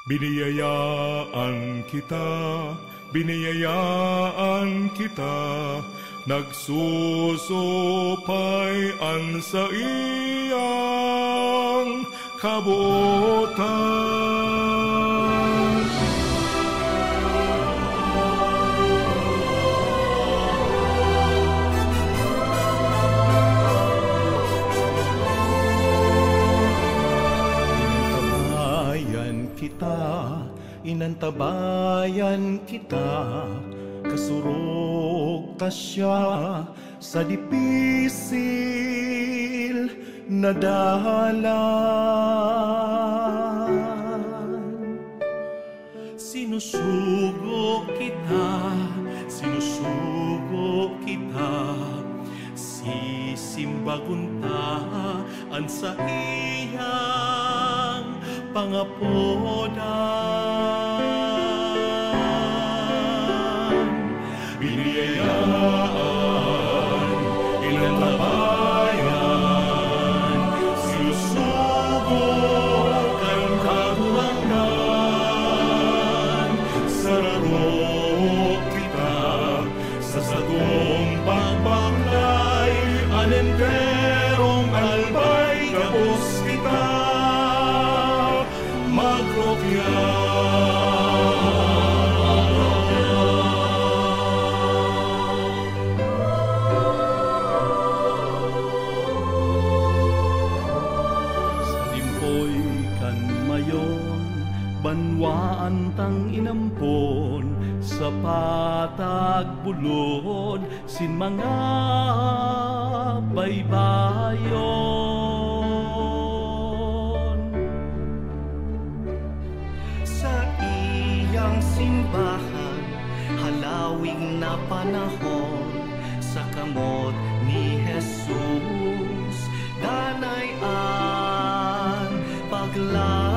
Biniyayaan kita, biniyayaan kita, nagsusupayan sa iyang kabuotan. Inantabayan kita, kasurog ta siya sa dipisil na dalan. Sinusugo kita, sisimbaguntaan sa iyang pangapodan. Biniyayaan, inantabayan, sinusugo kang kagulangan. Sararo kita sa sagong pagbaklay, alenterong albay gabos kita magrokya. Banwaan tang inampon sa patag bulod sin mga baybayon. Sa iyang simbahan halawing na panahon, sa kamot ni Jesus danayan paglaon.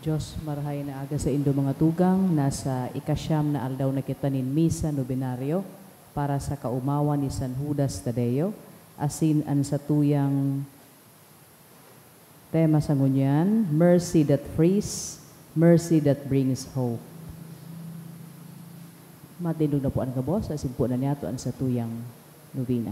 Diyos, marahay na aga sa indo mga tugang, nasa ikasyam na aldaw na kita nin misa nobinaryo para sa kaumawan ni San Judas Tadeo, asin an sa tuyang tema sa ngunyan, mercy that frees, mercy that brings hope. Matindog na po ang kabos, asin po na niya to an sa tuyang novena.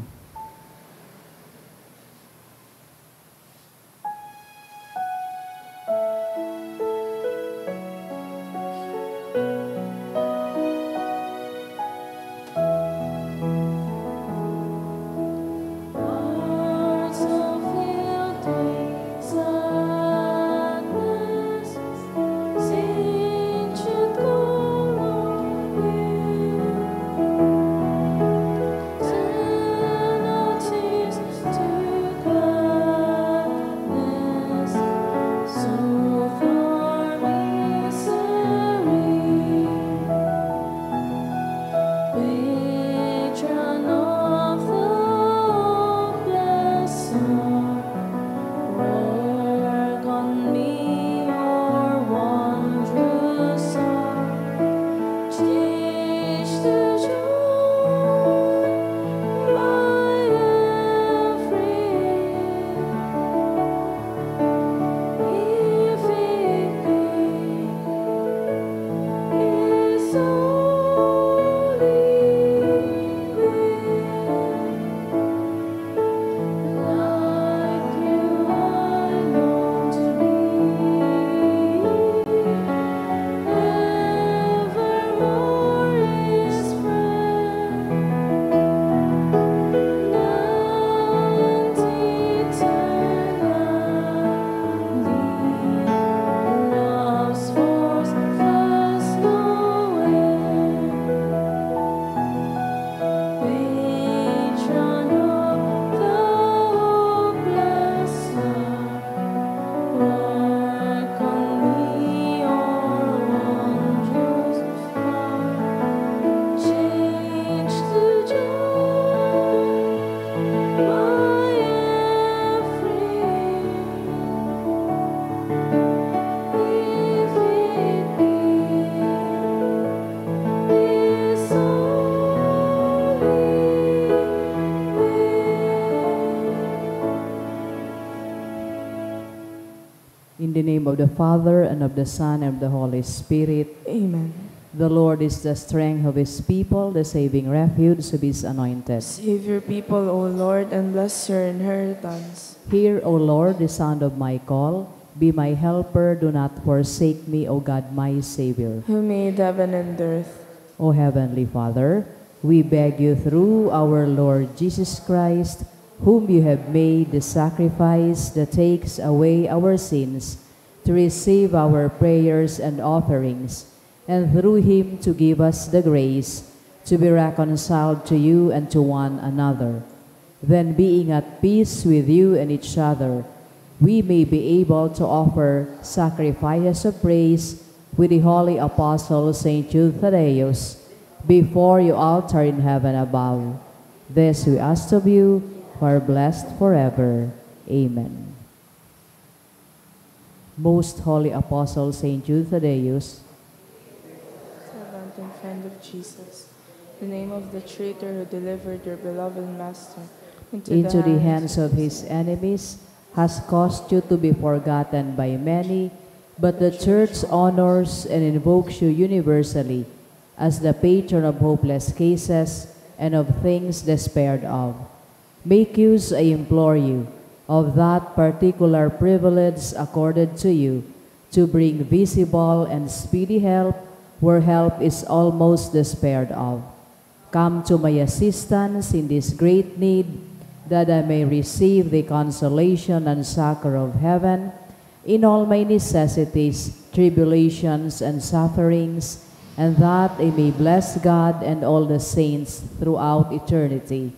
In the name of the Father, and of the Son, and of the Holy Spirit. Amen. The Lord is the strength of his people, the saving refuge of his anointed. Save your people, O Lord, and bless your inheritance. Hear, O Lord, the sound of my call. Be my helper, do not forsake me, O God, my Savior. Who made heaven and earth. O Heavenly Father, we beg you through our Lord Jesus Christ, whom you have made the sacrifice that takes away our sins, to receive our prayers and offerings, and through him to give us the grace to be reconciled to you and to one another. Then, being at peace with you and each other, we may be able to offer sacrifices of praise with the holy apostle Saint Jude Thaddeus before your altar in heaven above. This we ask of you, who are blessed forever. Amen. Most Holy Apostle Saint Jude Thaddeus, Servant and friend of Jesus, the name of the traitor who delivered your beloved Master into the hands of his enemies, has caused you to be forgotten by many, but the Church honors and invokes you universally as the patron of hopeless cases and of things despaired of. Make use, I implore you, of that particular privilege accorded to you to bring visible and speedy help where help is almost despaired of. Come to my assistance in this great need, that I may receive the consolation and succor of heaven in all my necessities, tribulations, and sufferings, and that I may bless God and all the saints throughout eternity.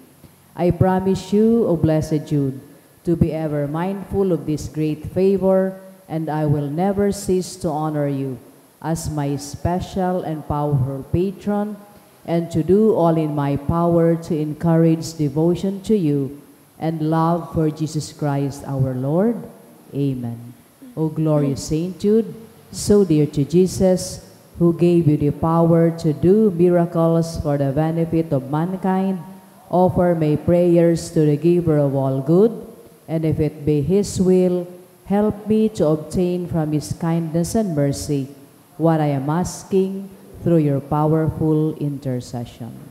I promise you, O blessed Jude, to be ever mindful of this great favor, and I will never cease to honor you as my special and powerful patron, and to do all in my power to encourage devotion to you and love for Jesus Christ our Lord. Amen. O glorious Saint Jude, So dear to Jesus, who gave you the power to do miracles for the benefit of mankind, offer my prayers to the giver of all good, and if it be his will, help me to obtain from his kindness and mercy what I am asking through your powerful intercession.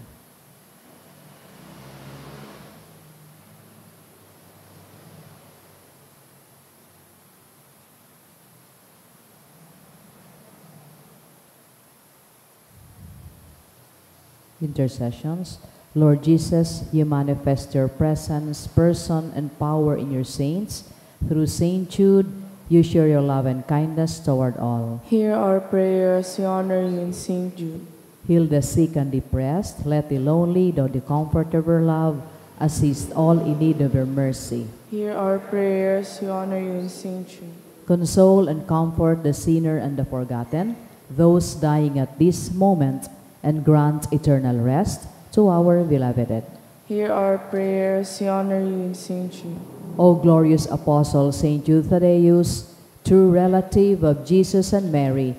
Intercessions. Lord Jesus, you manifest your presence, person, and power in your saints. Through Saint Jude, you share your love and kindness toward all. Hear our prayers, we honor you in Saint Jude. Heal the sick and depressed, let the lonely, though the comfort of your love, assist all in need of your mercy. Hear our prayers, we honor you in Saint Jude. Console and comfort the sinner and the forgotten, those dying at this moment, and grant eternal rest to our beloved dead. Hear our prayers, we honor you in Saint Jude. O glorious Apostle Saint Jude Thaddeus, true relative of Jesus and Mary,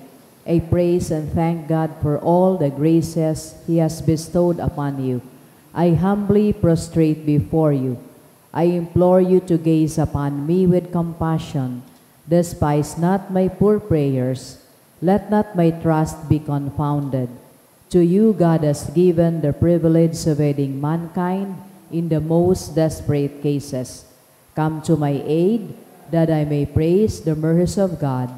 I praise and thank God for all the graces He has bestowed upon you. I humbly prostrate before you. I implore you to gaze upon me with compassion. Despise not my poor prayers. Let not my trust be confounded. To you God has given the privilege of aiding mankind in the most desperate cases. Come to my aid, that I may praise the mercies of God.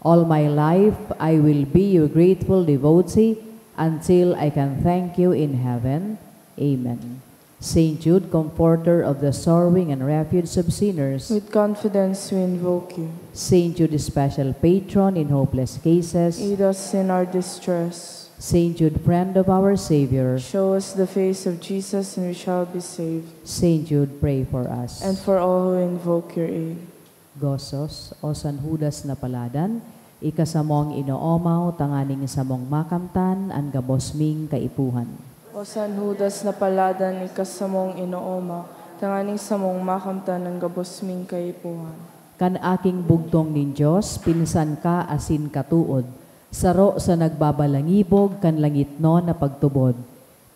All my life I will be your grateful devotee until I can thank you in heaven. Amen. Saint Jude, comforter of the sorrowing and refuge of sinners, With confidence we invoke you. Saint Jude, special patron in hopeless cases, Aid us in our distress. Saint Jude, friend of our Savior, Show us the face of Jesus and we shall be saved. Saint Jude, pray for us. And for all who invoke your aid. Gozos, o San Judas na paladan, ikasamong inoomaw, tanganing samong makamtan, ang gabosming kaipuhan. O San Judas na paladan, ikasamong inooma, tanganing samong makamtan ng gabosming kaipuhan. Kan aking bugtong nin Diyos, pinsan ka asin katuod, saro sa nagbabalangibog kan langit no na pagtubod.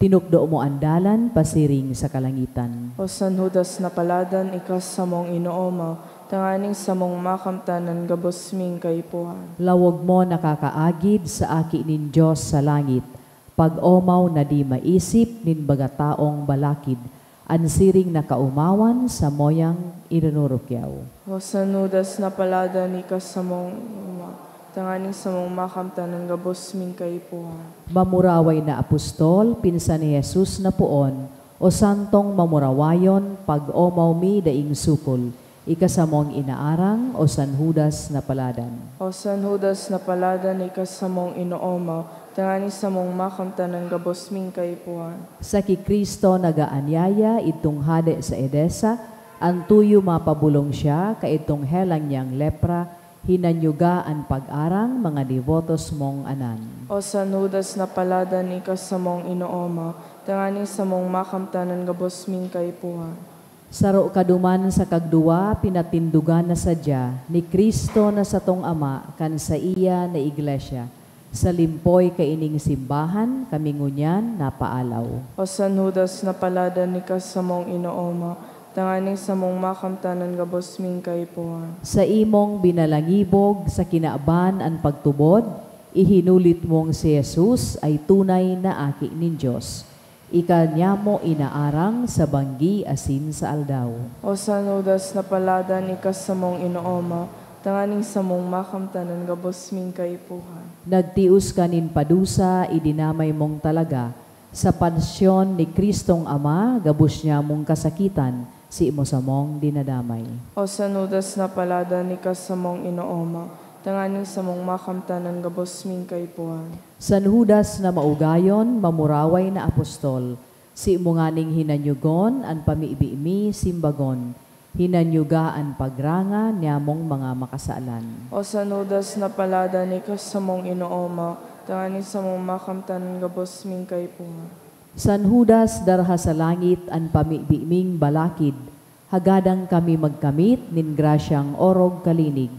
Tinukdo mo andalan, pasiring sa kalangitan. O San Judas na paladan, ikasamong inooma, tanganing samong makamtan ng gabosming kaipuhan. Lawog mo nakakaagid sa aki nin Diyos sa langit, pag-omaw na di maisip nin bagataong balakid, ansiring nakaumawan sa moyang inunurukyaw. O San Judas na paladan, ikasamong inooma, tanganing samong makamtan ng gabosming kaipuhan. Mamuraway na apostol, pinsan ni Jesus na puon, o santong mamurawayon, pag-omaw mi daing sukol, ikasamong inaarang, o San Judas na paladan. O San Judas na paladan, ikasamong inooma, tanganing samong makamtan ng gabosming kaipuhan. Sa kikristo nagaanyaya, itong hade sa Edesa, ang tuyo mapabulong siya, kaitong helang niyang lepra, hinanyuga ang pag-arang mga devotos mong anan. O San Judas na paladan, ikasamong inooma, tanganing samong makamtan ng gabosming kaipuhan. Saro kaduman sa kagduwa, pinatindugan na sadya, ni Kristo na sa tong Ama, kan sa iya na iglesia. Sa limpoy kaining simbahan, kami ngunyan napaalaw. O San Judas na paladan, ikasamong inooma, tanganing samong makamtan ng gabosming kaipuhan. Sa imong binalangibog, sa kinaaban ang pagtubod, ihinulit mong si Jesus ay tunay na aki nin Diyos. Ikanya mo inaarang sa banggi asin sa aldaw. O San Judas na paladan, ikasamong inooma, tanganing samong makamtan ng gabosming kaipuhan. Nagtius kanin padusa, idinamay mong talaga. Sa pansyon ni Kristong Ama, gabus niya mong kasakitan, si imo sa mong dinadamay. O San Judas na paladan, ikasamong inooma, tanganing samong makamtan ng gabosming kaipuhan. San Judas na maugayon, mamuraway na apostol, si imo nganing hinanyugon, an pamiibi-imi simbagon, hinanyuga an pagranga niyamong mga makasalan. O San Judas na paladan, ikasamong inooma, tanganing samong makamtan ng gabosming kaipuhan. San Judas darha sa langit an pamiibiming balakid, hagadang kami magkamit nin grasyang orog kalinig,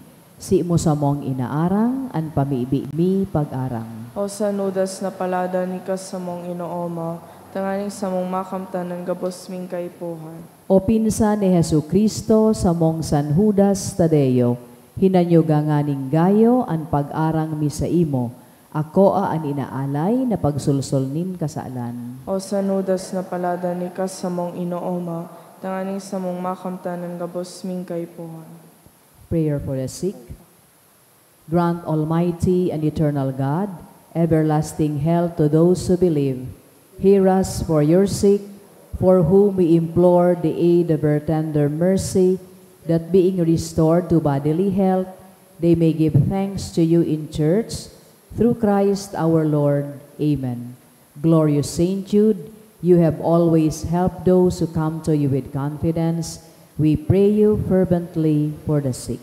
Si mo sa mong inaarang, an pamibi mi pag-arang. O sanudas na palada ni kas sa mong inooma, tanganing sa mong makamtan ng gabos ming kaipuhan. O pinsa ni Hesu Kristo sa mong San Judas Tadeo, hinanyo ganganing gayo an pag-arang mi sa imo, ako an inaalay na pagsulsulnin kasalan. O sanudas na palada ni kas sa mong inooma, tanganing sa mong makamtan ng gabos ming kaipuhan. Prayer for the sick. Grant, Almighty and eternal God, everlasting health to those who believe. Hear us for your sake, for whom we implore the aid of your tender mercy, that being restored to bodily health, they may give thanks to you in church, through Christ our Lord. Amen. Glorious Saint Jude, you have always helped those who come to you with confidence. We pray you fervently for the sick.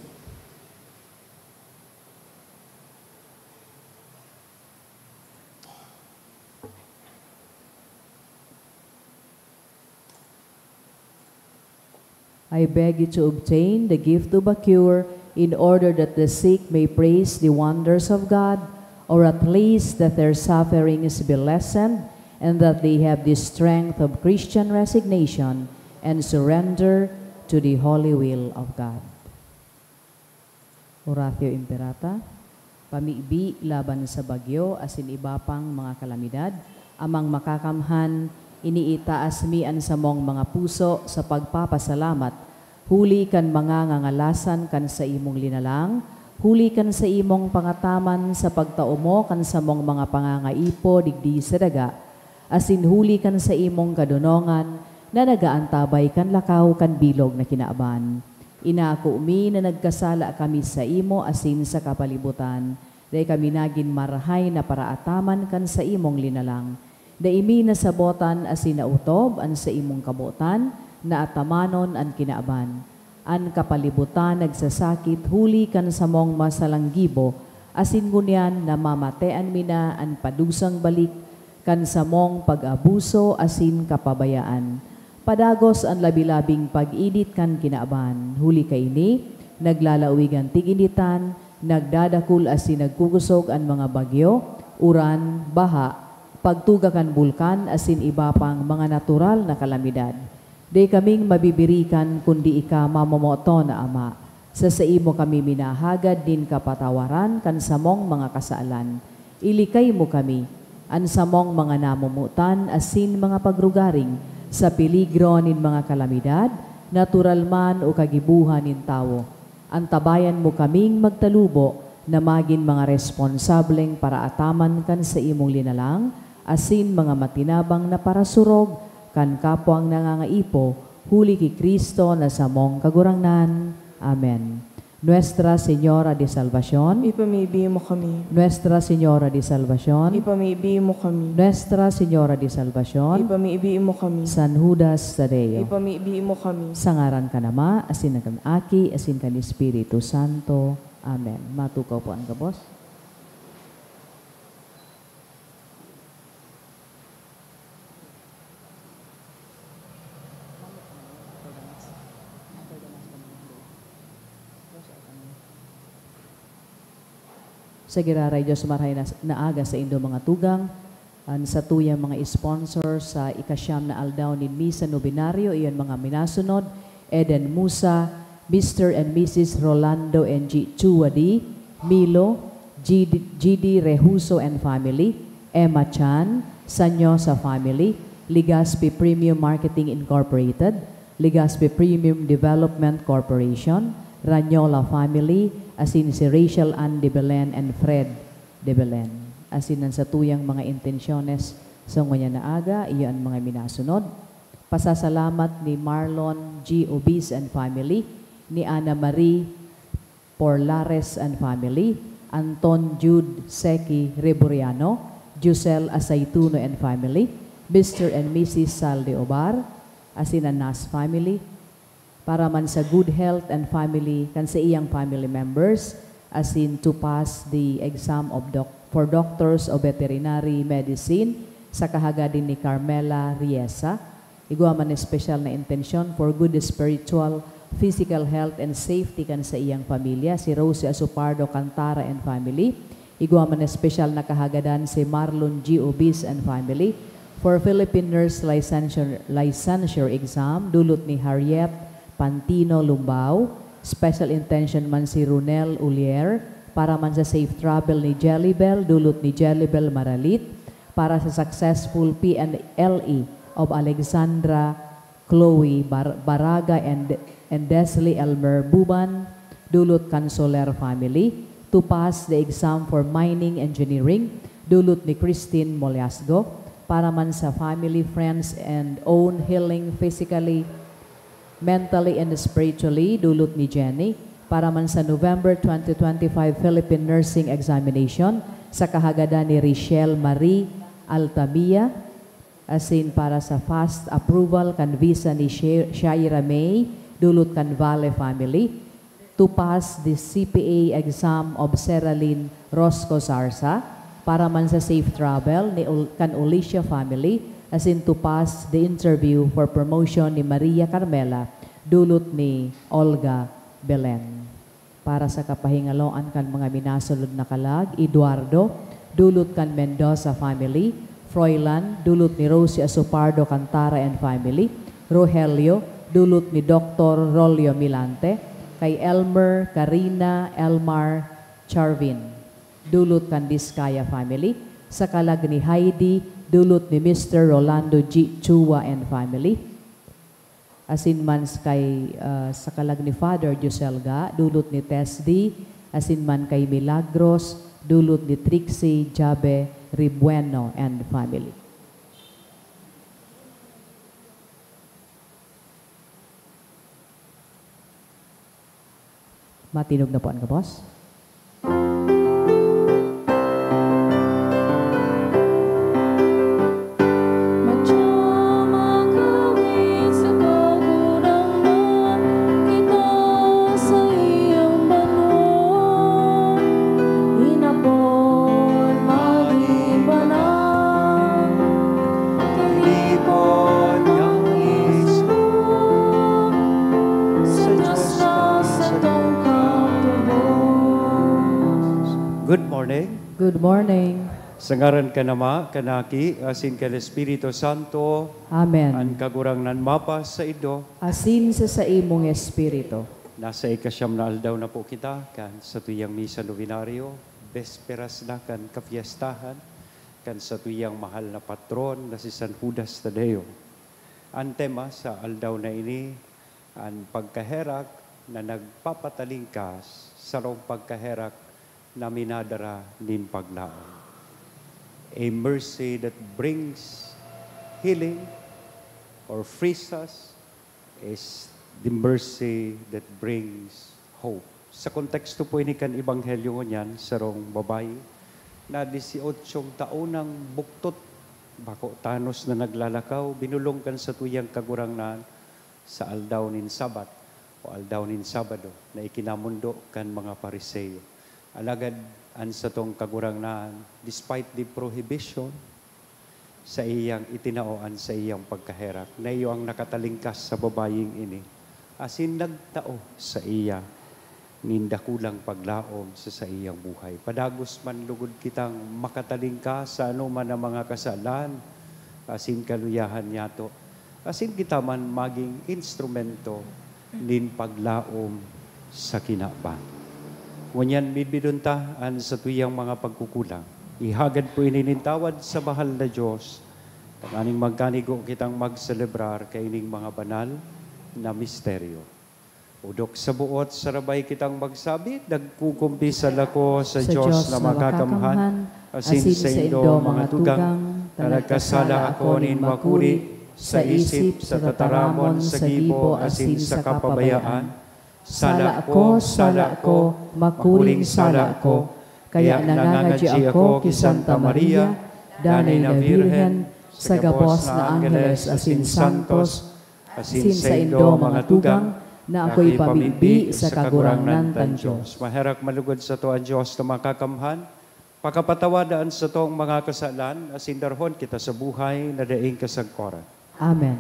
I beg you to obtain the gift of a cure, in order that the sick may praise the wonders of God, or at least that their sufferings be lessened, and that they have the strength of Christian resignation and surrender to the holy will of God. Oratio Imperata. Pamibi laban sa bagyo, asin iba pang mga kalamidad, amang makakamhan, iniitaas mian sa mong mga puso sa pagpapasalamat, huli kan mga ngangalasan kan sa imong linalang, huli kan sa imong pangataman sa pagtao mo kan sa mong mga pangangaipo digdi sa daga, asin huli kan sa imong kadunongan, na nagaantabay kan lakaw kan bilog na kinaaban. Inaako umi na nagkasala kami sa imo asin sa kapalibutan, day kami nagin marahay na paraataman kan sa imong linalang. Daimi na sabotan asin nautob an sa imong kabotan, na atamanon an kinaaban. An kapalibutan nagsasakit huli kan sa mong masalanggibo, asin ngunyan na mamatean mina an padusang balik kan sa mong pag-abuso asin kapabayaan. Padagos ang labilabing pag-init kan kinaaban. Huli kaini, naglalawigan tiginitan, nagdadakul asin nagkukusog ang mga bagyo, uran, baha, pagtuga kan bulkan asin iba pang mga natural na kalamidad. Di kaming mabibirikan kundi ika mamamoto na Ama. Sa imo kami minahagad din kapatawaran kan samong mga kasaalan. Ilikay mo kami, an samong mga namumutan asin mga pagrugaring, sa peligro nin mga kalamidad, natural man o kagibuhan nin tao. Antabayan mo kaming magtalubo na maging mga responsableng para ataman kan sa imong linalang, asin mga matinabang na parasurog, kan kapwang nangangaipo, huli ki Kristo na samong kagurangnan. Amen. Nuestra Señora de Salvación, Ipamibi mo kami. Nuestra Señora de Salvación, Ipamibi mo kami. Nuestra Señora de Salvación, Ipamibi mo kami. San Judas Tadeo. Ipamibi mo kami. Sangaran ka nama, asin na aki, asin ka ni Espiritu Santo. Amen. Matukaw po ang gabos. Sa giraray Diyos marahay na aga sa indo mga tugang, sa tuyang mga sponsors sa ikasyam na aldaw ni Misa Novenario, iyon mga minasunod, Eden Musa, Mr. and Mrs. Rolando and G. Chuwadi, Milo, GD Rehuso and family, Emma Chan, Sanyosa family, Ligaspi Premium Marketing Incorporated, Ligaspi Premium Development Corporation, Ranyola family, asin si Rachel Ann de Belen and Fred de Belen. Asin sa tuyang mga intensyones sa ngunya na aga, iyon ang mga minasunod. Pasasalamat ni Marlon G. Obis and family, ni Ana Marie Porlares and family, Anton Jude Seki Reboriano, Jusel Asaituno and family, Mr. and Mrs. Salde Obar, asin ang Nas family, para man sa good health and family kan sa iyang family members, as in to pass the exam of for doctors of veterinary medicine sa kahagadin ni Carmela Riesa. Igwa man special na intention for good spiritual physical health and safety kan sa iyang pamilya, si Rosie Asupardo Cantara and family. Iguaman na special na kahagadan si Marlon G. Obis and family. For Philippine Nurse Licensure Exam, dulot ni Harriet Pantino Lumbao. Special intention man si Runel Ulier. Para man sa safe travel ni Jellybel, dulot ni Jellybel Maralit. Para sa successful PNLE of Alexandra Chloe Baraga and Desley Elmer Buban, dulot Cansoler family. To pass the exam for mining engineering, dulot ni Christine Moliasgo. Para man sa family, friends, and own healing physically, mentally, and spiritually, dulot ni Jenny. Para man sa November 2025 Philippine Nursing Examination, sa kahagadan ni Richelle Marie Altamia, asin para sa fast approval kan visa ni Shaira May, dulot kan Vale family. To pass the CPA exam of Seralyn Rosco Zarza, para man sa safe travel ni kan Alicia family, as in to pass the interview for promotion ni Maria Carmela, dulot ni Olga Belen. Para sa kapahingaloan kan mga minasulod na kalag, Eduardo, dulot kan Mendoza family. Froilan, dulot ni Rosie Asupardo Cantara and family. Rogelio, dulot ni Dr. Rolio Milante. Kay Elmer, Karina, Elmar, Charvin, dulot kan Diskaya family. Sa kalag ni Heidi, dulot ni Mr. Rolando G. Chua and family. Asin man kay sa kalag ni Father Joselga, dulot ni Tess D. Asin man kay Milagros, dulot ni Trixie Jabe Ribueno and family. Matinog na po ang kabos. Good morning. Sa ngaran ka nama, kanaki, asin ka Espiritu Santo. Amen. An kagurang nan mapa sa ido. Asin sa imong espiritu. Nasa ikasyam na aldaw na po kita, kan sa tuyang misa novenaryo, besperas na kan kapiestahan, kan sa tuyang mahal na patron na si San Judas Tadeo. Ang tema sa aldaw na ini, ang pagkaherak na nagpapatalingkas sa rong pagkaherak na minadara nin paglaon. A mercy that brings healing or frees us is the mercy that brings hope. Sa konteksto po ini kan ebanghelyo niyan sa rong babae na 18 taonang buktot bako tanos na naglalakaw binulong kan sa tuyang kagurangnan sa aldaw nin Sabat o aldaw nin Sabado na ikinamundo kan mga Pariseo. Alagad an sa tong kagurangnan, despite the prohibition, sa iyang itinaoan sa iyang pagkaherak, na iyo ang nakatalingkas sa babaying ini. Asin nagtao sa iya, nindakulang paglaom sa iyang buhay. Padagos man lugod kitang makatalingkas sa anuman ang mga kasalan, asin kaluyahan yato. Asin kita man maging instrumento nin paglaom sa kinaba. Ngunyan bibidunta an sa tuyang mga pagkukulang. Ihagad po ininintawad sa bahal na Diyos. Ang aning magkanigo kitang magselebrar kay ining mga banal na misteryo. Udok sa buot, sarabay kitang magsabi, nagkukumpisal ako sa Diyos na makakamhan, asin sa indo mga tugang, na nagkasala ako nin makuri, sa isip, sa tataramon, sa gibo, asin sa kapabayaan. Sala ko, makuling sala ko, kaya nangangadji ako ki Santa Maria, danay na Virhen, sa gabos na Angeles asin Santos, asin sa indo mga tugang, na ako'y pamigbi sa kagurangnan tan Diyos. Maherak malugod sa to ang Diyos na makakamhan, pakapatawadaan sa tong mga kasalan, asin darhon kita sa buhay na daing kasagkoran. Amen.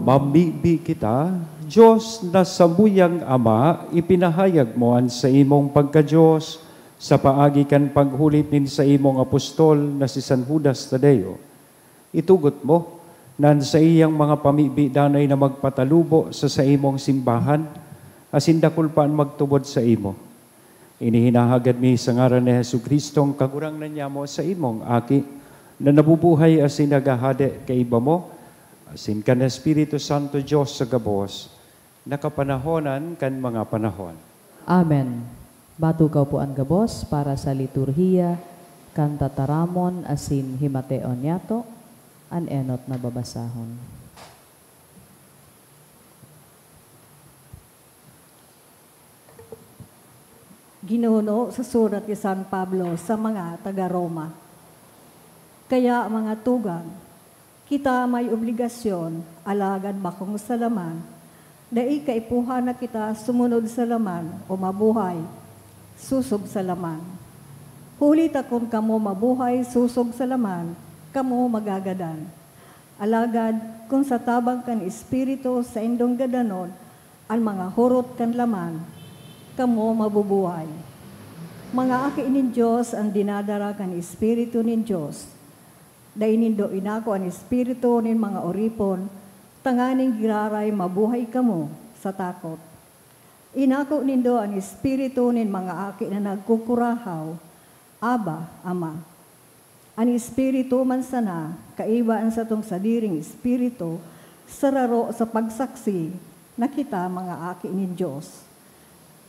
Mamibi kita, Diyos na sambuyang Ama, ipinahayag mo an sa imong pagka-Diyos sa paagi kan paghulit nin sa imong apostol na si San Judas Tadeo. Itugot mo nan sa iyang mga pamibi danay na magpatalubo sa imong simbahan, asin dakul paan magtubod sa imo. Inihinahagad mi sa ngaran ni Jesucristong kagurang na niya mo sa imong aki, na nabubuhay asin nagahade kay iba mo, asin kan Espiritu Santo Diyos sa gabos, nakapanahonan kan mga panahon. Amen. Batukaw po ang gabos para sa liturhiya, kan tataramon asin himateon yato, an enot na babasahon. Ginuno sa surat ni San Pablo sa mga taga-Roma. Kaya mga tugang, kita may obligasyon, alagad bakong sa laman, na ikaipuhan na kita sumunod sa laman o mabuhay, susog sa laman. Hulit akong kamo mabuhay, susog sa laman, kamo magagadan. Alagad, kung sa tabang kan espiritu sa indong gadanon, ang mga hurot kan laman, kamo mabubuhay. Mga aki inin Diyos ang dinadara kan espiritu nin Diyos. Dainindo inako ang espiritu nin mga oripon, tanganing giraray mabuhay kamo sa takot. Inako nindo ang espiritu nin mga aki na nagkukurahaw, Aba, Ama. Ang espiritu man sana, kaibaan sa tong sadiring espiritu, sararo sa pagsaksi na kita mga aki nin Diyos.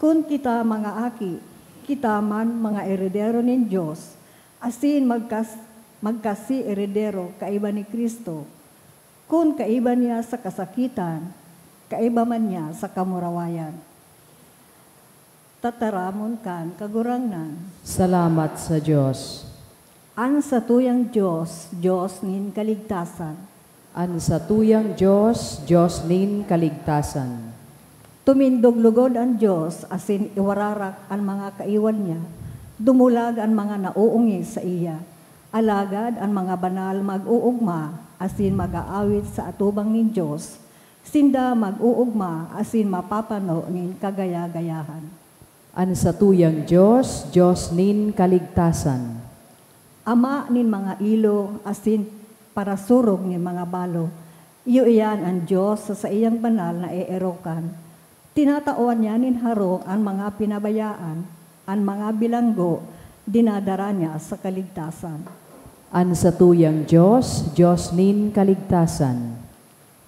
Kung kita mga aki, kita man mga eredero nin Diyos, asin magkasi eredero kaiba ni Kristo. Kung kaiba niya sa kasakitan, kaiba man niya sa kamurawayan. Tataramon kan kagurangnan. Salamat sa Diyos. An sa tuyang Diyos, Diyos nin kaligtasan. An sa tuyang Diyos, Diyos nin kaligtasan. Tumindoglugod ang Diyos, asin iwararak ang mga kaiwan niya. Dumulag ang mga nauungi sa iya. Alagad ang mga banal mag-uugma, asin mag-aawit sa atubang ni Diyos. Sinda mag-uugma, asin mapapano nin kagaya-gayahan. An sa tuyang Diyos, Diyos nin kaligtasan. Ama nin mga ilo, asin para surog nin mga balo. Iyo iyan ang Diyos sa iyang banal na eerokan. Tinataoan niya nin harong ang mga pinabayaan, ang mga bilanggo, dinadara niya sa kaligtasan. An sa tuyang Diyos, Diyos nin kaligtasan.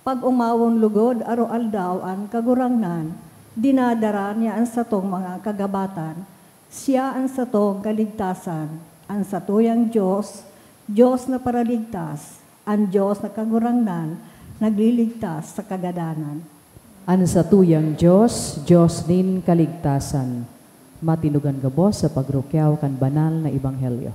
Pag umawon lugod aro-aldaw ang kagurangnan, dinadara niya ang satong mga kagabatan. Siya ang satong kaligtasan, ang sa tuyang Diyos, Diyos na paraligtas, ang Diyos na kagurangnan, nagliligtas sa kagadanan. An sa tuyang Diyos, Diyos nin kaligtasan. Matinugan gabos sa pagrukyaw kan banal na ebanghelyo.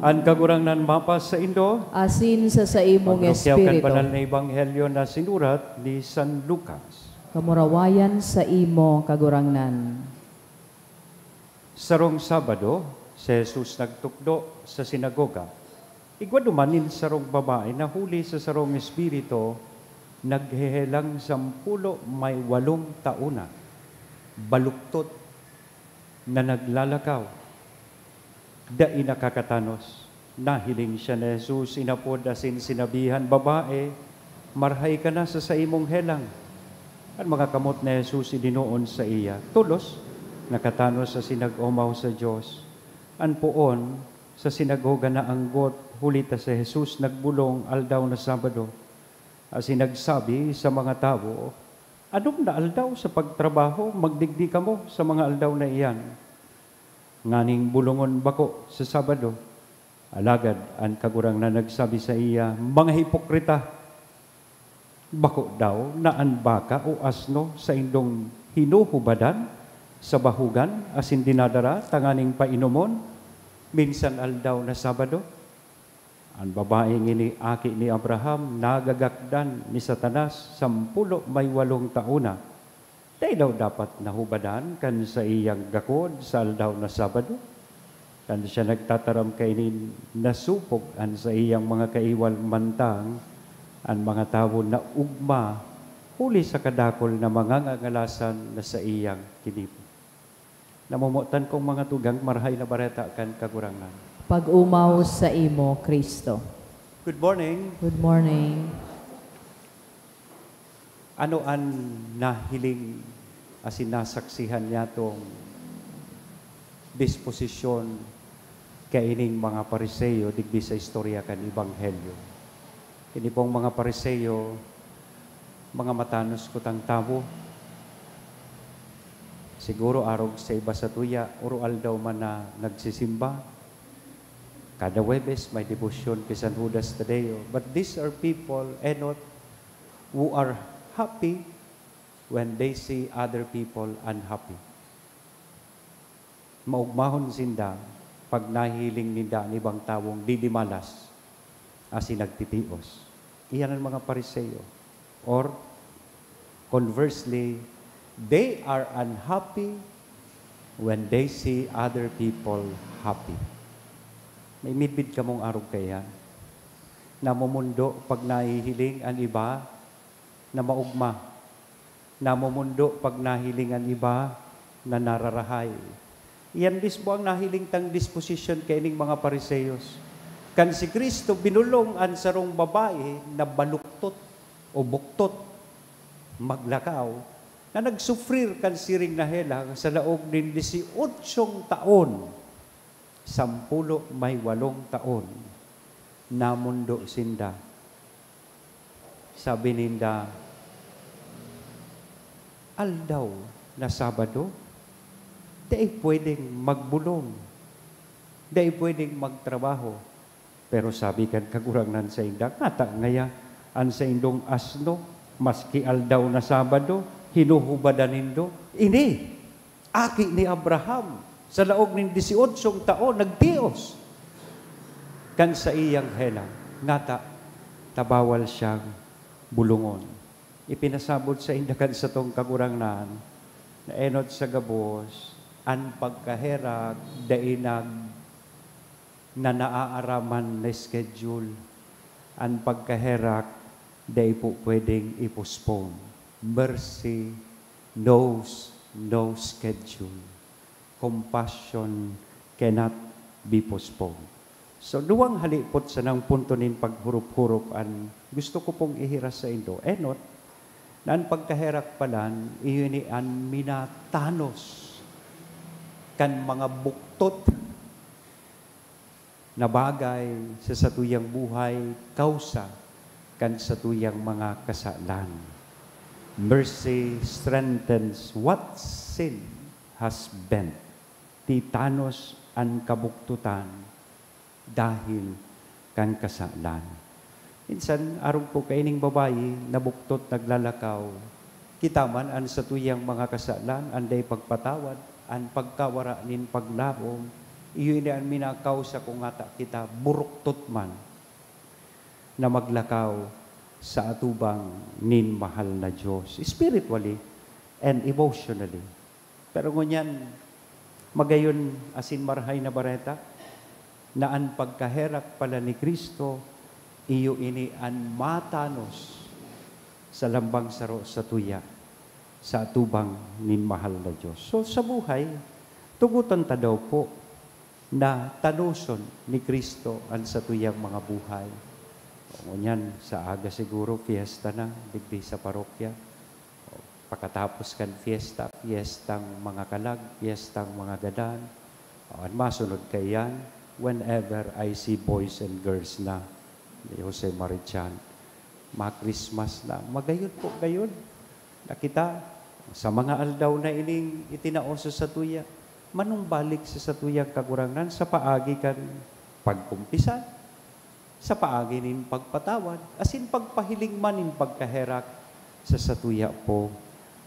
Ang kagurangnan mapas sa Indo, Asin sa imong magdukyaw kan espiritu. banal na ebanghelyo na sinurat ni San Lucas. Kamurawayan sa imo kagurangnan. Sarong Sabado, si Jesus nagtukdo sa sinagoga. Igwadumanin sarong babae na huli sa sarong espiritu, naghehelang 10 may 8 tauna, baluktot na naglalakaw. Dai nakakatanos, nahiling siya ni Jesus, inapod asin sinabihan, babae, marhay ka na sa imong helang. At mga kamot ni Jesus idinoon sa iya. Tulos, nakatanos sa sinag-umaw sa Diyos. An puon, sa sinagoga na anggot, hulita sa Jesus, nagbulong aldaw na Sabado. Asin nagsabi sa mga tao, anong na aldaw sa pagtrabaho, magdigdi ka mo sa mga aldaw na iyan. Nganing bulungon bako sa Sabado. Alagad, ang kagurang na nagsabi sa iya, mga hipokrita, Bako daw na an baka o asno sa indong hinuhubadan sa bahugan asin dinadara tanganing painumon minsan aldaw na Sabado. Ang babaeng ini aki ni Abraham nagagakdan ni Satanas 10 may 8 tauna. Day daw dapat nahubadan kan sa iyang gakod sa aldaw na Sabado. Kan siya nagtataram kainin nasupog an sa iyang mga kaiwal mantang ang mga tao na ugma huli sa kadakol na mga ngangalasan na sa iyang kinipo. Namumutan kong mga tugang marhay na bareta kan kagurangan. Pag-umaw sa imo, Kristo. Good morning. Good morning. Ano ang nahiling asin nasaksihan niya tong disposisyon kaining mga Pariseyo digdi sa istorya kan Ebanghelyo. Ini pong mga Pariseyo, mga matanos kutang tao. Siguro arog sa iba sa tuya, urual daw man na nagsisimba. Kada Webes may debosyon kay San Judas Tadeo. But these are people, enot, who are happy when they see other people unhappy. Maugmahon sinda pag nahiling ninda ni ibang tawong didimalas asin nagtitios. Iyan ang mga Pariseyo. Or, conversely, they are unhappy when they see other people happy. May midbid ka mong arog kaya. Namumundo pag nahihiling ang iba na maugma. Namumundo pag nahiling ang iba na nararahay. Iyan mismo ang nahiling tang disposition kaining mga Pariseyos. Kan si Kristo binulong ang sarong babae na baluktot o buktot, maglakaw, na nagsufrir kan siring na helang sa laog ng 18 taon, 10 may 8 taon, namundo sinda. Sabi ninda, aldaw na Sabado, di pwedeng magbulong, di pwedeng magtrabaho. Pero sabi kan kagurangan sa inda, ngata ngaya, an sa indong asno, maski aldaw na Sabado, hinuhubadan nindo. Ini, aki ni Abraham, sa laog ng 18 taon, nagtios. Kan sa iyang helang, ngata, tabawal siyang bulungon. Ipinasabot sa inda kan sa tong kagurangan, na enot sa gabos, an pagkaherag, dainag, na naaaraman na schedule, ang pagkaherak, di po pwedeng i-postpone. Mercy knows no schedule. Compassion cannot be postponed. So, duwang halipot sa nang punto nin paghurup-hurup, ang gusto ko pong ihiras sa indo. Enot, na ang pagkaherak palan, iyon ang minatanos kan mga buktot na bagay sa satuyang buhay, kausa kan satuyang mga kasalan. Mercy strengthens what sin has bent. Titanos ang kabuktutan dahil kan kasalan. Minsan, arong po kaining babae, nabuktot, naglalakaw, kitaman ang satuyang mga kasalan, anday pagpatawad, ang pagkawara nin paglaom, iyon ang minakaw sa kung ata kita buruktot man na maglakaw sa atubang nin mahal na Diyos, spiritually and emotionally. Pero ngunyan, magayon asin marhay na bareta, na ang pagkaherak pala ni Kristo, iyo ini ang matanos sa lambang saro sa tuya, sa atubang nin mahal na Diyos. So sa buhay, tugutan ta daw po, na tanuson ni Kristo ang satuyang mga buhay. O ngunyan, sa aga siguro, fiesta na, digdi sa parokya. Pagkatapos kan fiesta, fiestang mga kalag, fiestang mga gadan. Ang masunod kayan, whenever I see boys and girls na, ni Jose Marichan, mga Christmas na, magayon po gayon. Nakita, sa mga aldaw na ining itinaoso sa tuya, manong balik sa satuyang kagurangan sa paagi kan pagkumpisan, sa paagi nin pagpatawad, asin pagpahiling man nin pagkaherak sa satuya po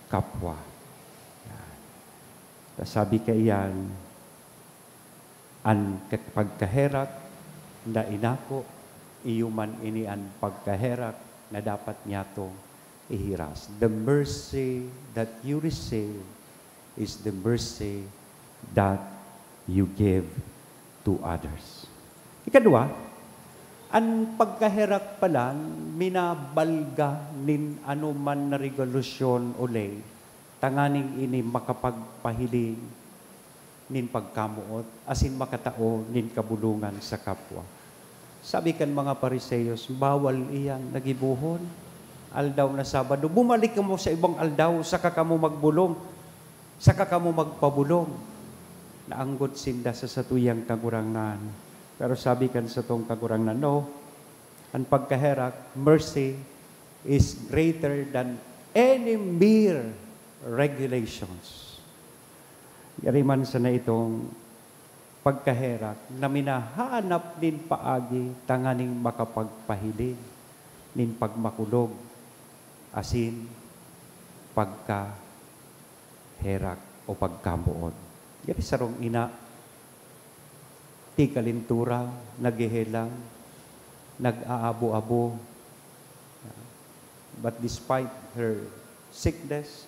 kapwa. Sabi ka iyan, ang pagkaherak na inako, iyuman ini ang pagkaherak na dapat niya to ihiras. The mercy that you receive is the mercy that you give to others. Ikadua, ang pagkaherak pa lang, minabalga nin anuman na regolusyon uli, tanganing ini makapagpahiling nin pagkamuot, asin makatao nin kabulungan sa kapwa. Sabi kan mga Pariseyos, bawal iyan nagibuhon, aldaw na Sabado. Bumalik ka mo sa ibang aldaw, saka ka mo magbulong, saka ka mo magpabulong. Naanggot sinda sa satuyang kagurangnan. Pero sabi kan sa tong kagurangnan, no, ang pagkaherak, mercy is greater than any mere regulations. Yariman sa na itong pagkaherak na minahanap din paagi tanganing makapagpahiling nin pagmakulog asin pagkaherak o pagkamuod. Yari sarong ina ti kalintura, naghihelang, nag-aabo-abo. But despite her sickness,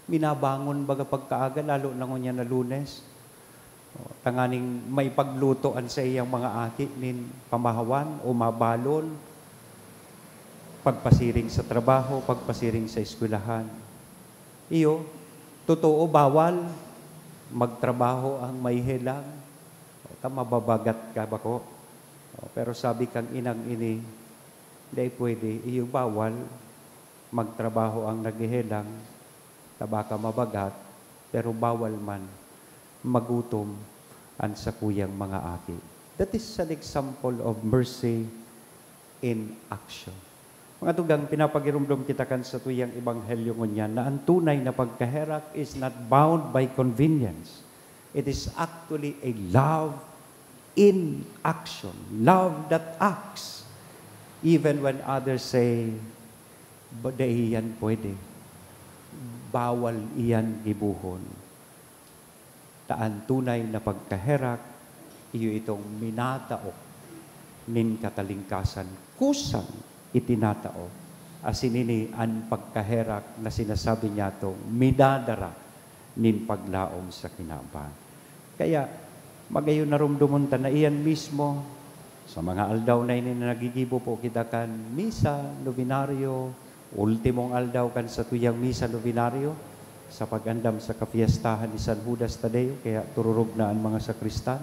minabangon baga pagkaaga, lalo na niya na Lunes. Tanganing may paglutoan sa iyang mga aki nin pamahawan o mabalon, pagpasiring sa trabaho, pagpasiring sa eskwelahan. Iyo, totoo, bawal magtrabaho ang may helang. Mababagat ka ba ko? Pero sabi kang inang ini, hindi pwede, iyo bawal magtrabaho ang naghihelang, tabaka mabagat, pero bawal man magutom ang sa kuyang mga aki. That is an example of mercy in action. Mga tugang, pinapagirumdum kita kan sa tuyang ebanghelyo ngunyan na ang tunay na pagkaherak is not bound by convenience. It is actually a love in action. Love that acts. Even when others say, "Bada iyan pwede." Bawal iyan gibuhon. Taan tunay na pagkaherak, iyo itong minatao nin katalingkasan. Kusang itinatao. Asin ini ang pagkaherak na sinasabi niya itong minadara nin paglaom sa kinaban. Kaya, magayon narumdumon ta na iyan mismo sa mga aldaw na ini na nagigibo po kita kan misa, novenaryo, ultimong aldaw kan sa tuyang misa, novenaryo, sa pag-andam sa kapiestahan ni San Judas Tadeo, kaya tururog na ang mga sakristan.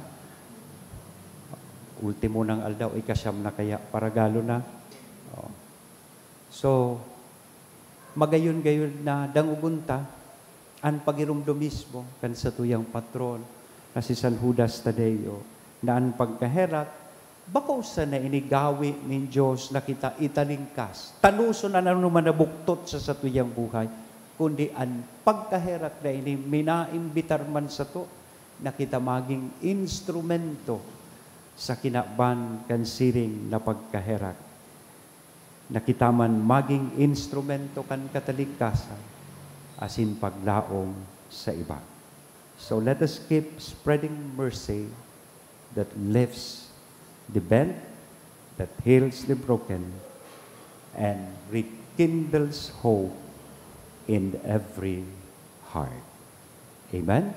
Ultimo ng aldaw, ikasyam na kaya, paragalo na. So, magayon-gayon na dangugunta, ang pagirumdo mismo kan sa tuyang patron, na si San Judas Tadeo, na ang pagkaherak, bakaw sa na inigawi ni Diyos na kita italingkas. Tanuso na naman nabuktot sa satuyang buhay, kundi ang pagkaherak na ini, minaimbitar man sa to, na kita maging instrumento sa kinaban kan siring na pagkaherak. Na kita man maging instrumento kan katalikasan, asin paglaom sa iba. So let us keep spreading mercy that lifts the bent, that heals the broken, and rekindles hope in every heart. Amen?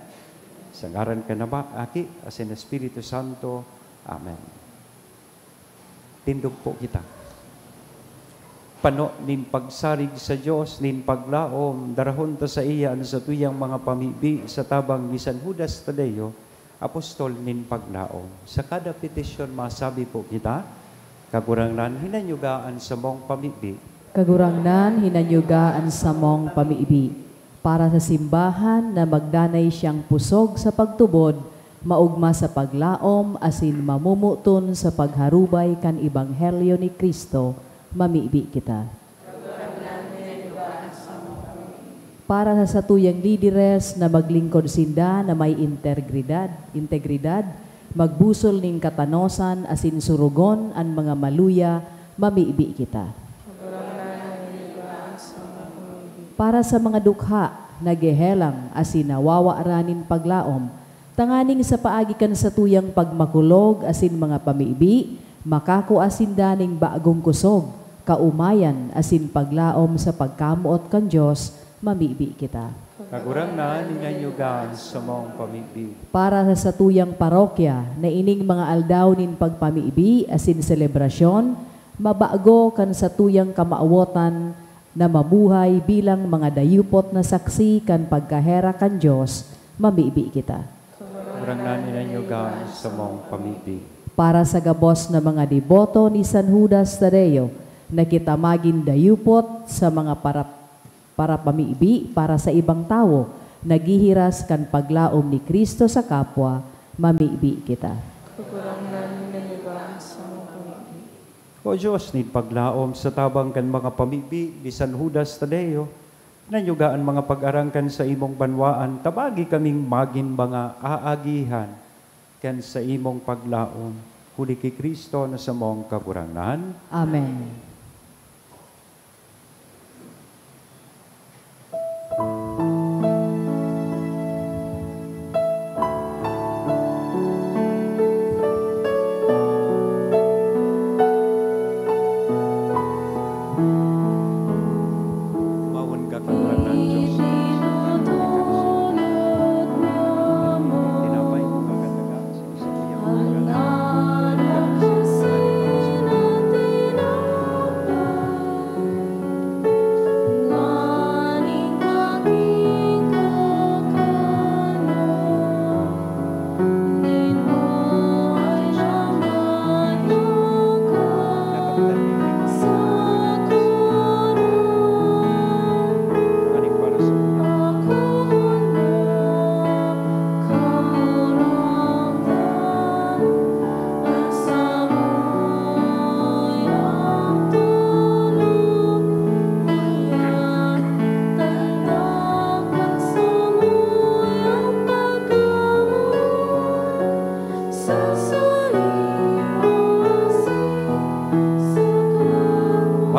Sa ngaran ka na ba, Aki, asin Espiritu Santo. Amen. Tindog po kita. Pano nin pagsarig sa Diyos, nin paglaom, darahon ta sa iya, sa tuyang mga pamibi, sa tabang ni San Judas Tadeo, apostol nin paglaom. Sa kada petisyon, masabi po kita, kagurangnan, hinanyugaan sa mong pamibi, kagurangnan hinanyugaan sa mong pamiibi, para sa simbahan na magdanay siyang pusog sa pagtubod, maugma sa paglaom, asin mamumuton sa pagharubay kan Ebanghelyo ni Kristo, mamiibi kita. Para sa satuyang lideres na maglingkod sinda na may integridad, magbusol ning katanosan asin surugon an mga maluya, mamiibi kita. Para sa mga dukha, nagehelang asin nawawa ranin paglaom, tanganing sa paagikan sa tuyang pagmakulog asin mga pamiibi, makako asin daning bagong kusog, kaumayan asin paglaom sa pagkamuot kan Diyos, mamiibi kita. Kagurang na ninanyugan sa mong pamibi. Para sa tuyang parokya na ining mga aldaw nin pagpamiibi asin selebrasyon, mabago kan sa tuyang kamaawotan na mabuhay bilang mga dayupot na saksi kan pagkahera kan Diyos, mamiibi kita. Kagurang na ninanyugan sa mong pamibi. Para sa gabos na mga deboto ni San Judas Tadeo, na kita maging dayupot sa mga para pamiibi para sa ibang tao, naghihiras kan paglaom ni Kristo sa kapwa, mamiibi kita. O Diyos, ni paglaom sa tabang kan mga pamibi ni San Judas Tadeo, nanyugaan mga pag-arangkan sa imong banwaan, tabagi kaming maging mga aagihan kan sa imong paglaom. Huli kay Kristo na sa mong kagurangan. Amen.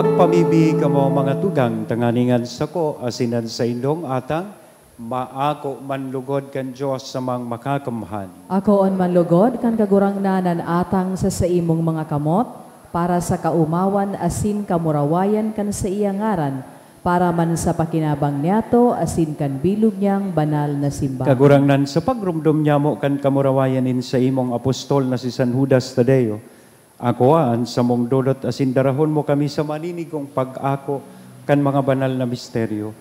Magpamibi ka mo mga tugang, tanganingan sa ko, asinan sa indong atang, maako manlugod kan Diyos sa mga makakamhan. Ako on manlugod kan kagurangnanan atang sa imong mga kamot, para sa kaumawan asin kamurawayan kan sa iyangaran, para man sa pakinabang niyato asin kan bilog niyang banal na simbahan. Kagurangnan sa pagrumdum niya mo kan kamurawayanin sa imong apostol na si San Judas Tadeo, akoan sa mong dulot asin darahon mo kami sa maninigong pag-ako kan mga banal na misteryo.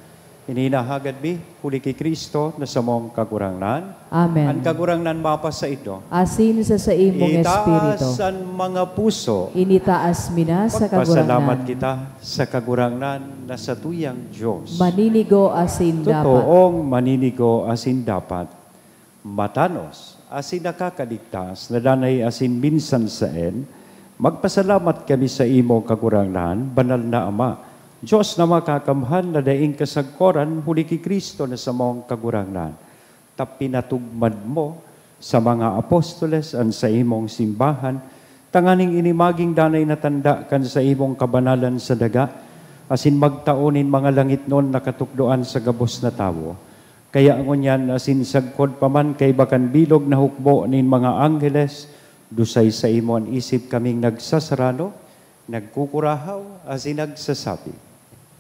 Ininahagad bi, huli kay Kristo na sa mong kagurangnan. Amen. Ang kagurangnan mapa sa ito. Asin sa imong espiritu. Itaas ang mga puso. Initaas mina sa Pasalamat kagurangnan. kita sa kagurangnan na sa tuyang Diyos. Maninigo asin dapat. Totoong maninigo asin dapat. Matanos asin nakakaligtas na danay asin minsan saen. Magpasalamat kami sa imo kagurangnan, banal na Ama. Diyos na makakamhan na daing kasagkoran, huli kay Kristo na sa mong kagurangnan. Tapinatugmad mo sa mga apostoles an sa imong simbahan, tanganing inimaging danay natanda kan sa imong kabanalan sa daga, asin magtaonin mga langit noon nakatukdoan sa gabos na tawo. Kaya ngunyan asin sagkod paman kay bakan bilog na hukbo nin mga angheles, dusay sa imo ang isip kaming nagsasarano, nagkukurahaw, asin nagsasabi.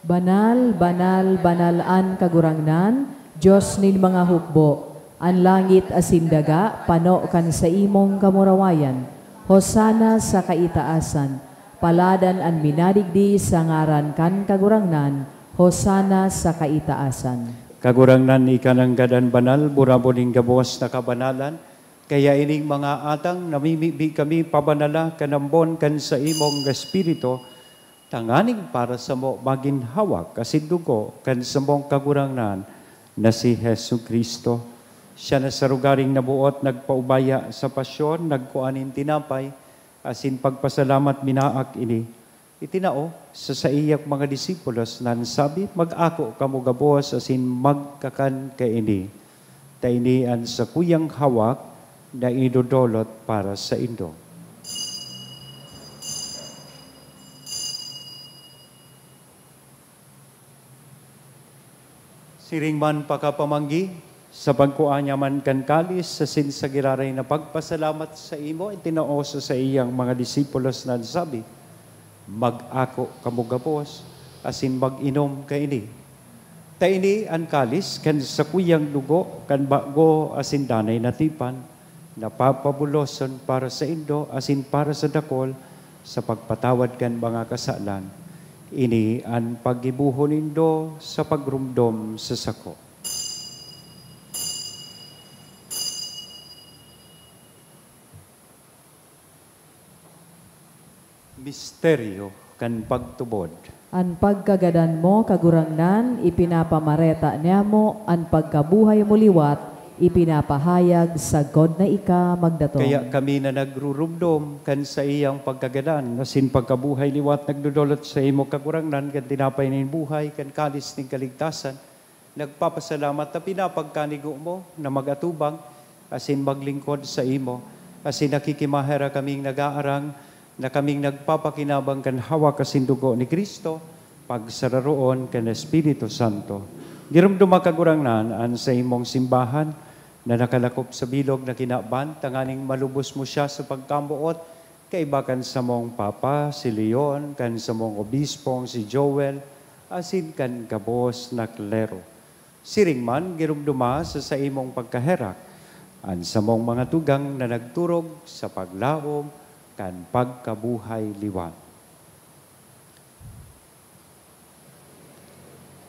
Banal, banal, banalan kagurangnan, Diyos nin mga hukbo, ang langit asin daga, pano kan sa imong kamurawayan, hosana sa kaitaasan, paladan ang minadigdi sa ngaran kan kagurangnan, hosana sa kaitaasan. Kagurangnan ikanang gadan banal, buraboning gabos na kabanalan, kaya ining mga atang namimibi kami pabanala kanambon kan sa imong espiritu, tanganing para sa mo maginhawak kasi dugo kan sa mong kagurangnan na si Hesu Kristo. Siya na sa rugaring nabuot, nagpaubaya sa pasyon, nagkuanin tinapay, asin pagpasalamat minaak ini. Itinao sa iyak mga disipulos na sabi, mag-ako kamo gabos asin magkakan ka ini. Tainian sa kuyang hawak, na idudolot para sa Indo. Siring man pakapamanggi, sa pagkuanya man kan kalis, sa sinsagiraray na pagpasalamat sa imo, itinaoso sa iyang mga disipulos na sabi, mag-ako kamugapos, asin mag-inom kaini. Taini ang kalis, kan sa kuyang dugo, kan bago asin danay natipan, napapabuloson para sa Indo, asin para sa dakol, sa pagpatawad kan mga kasalan. Ini ang pag-ibuhon nindo sa pagrumdom sa sako. Misteryo kan pagtubod. An pagkagadan mo, kagurangnan, ipinapamareta niya mo, an pagkabuhay mo liwat, ipinapahayag sa God na ika magdatong. Kaya kami na nagrurumdom kan sa iyang pagkagadan, asin pagkabuhay liwat nagdudulot sa imo kagurangnan, kan tinapay ng buhay, kan kalis ng kaligtasan, nagpapasalamat na pinapagkanigo mo na magatubang, asin maglingkod sa imo, asin nakikimahera kaming nag-aarang, na kaming nagpapakinabang kan hawak kasindugo ni Kristo, pagsararoon kan Espiritu Santo. Girumduma kagurangnan an sa imong simbahan na nakalakop sa bilog na kinaban, tanganing malubos mo siya sa pagkambuot, kaibakan sa mong Papa, si Leon, kan sa mong Obispong, si Joel, asin kan kabos na klero. Siring man, girumduma sa imong pagkaherak, an sa mong mga tugang na nagturog sa paglaom, kan pagkabuhay liwan.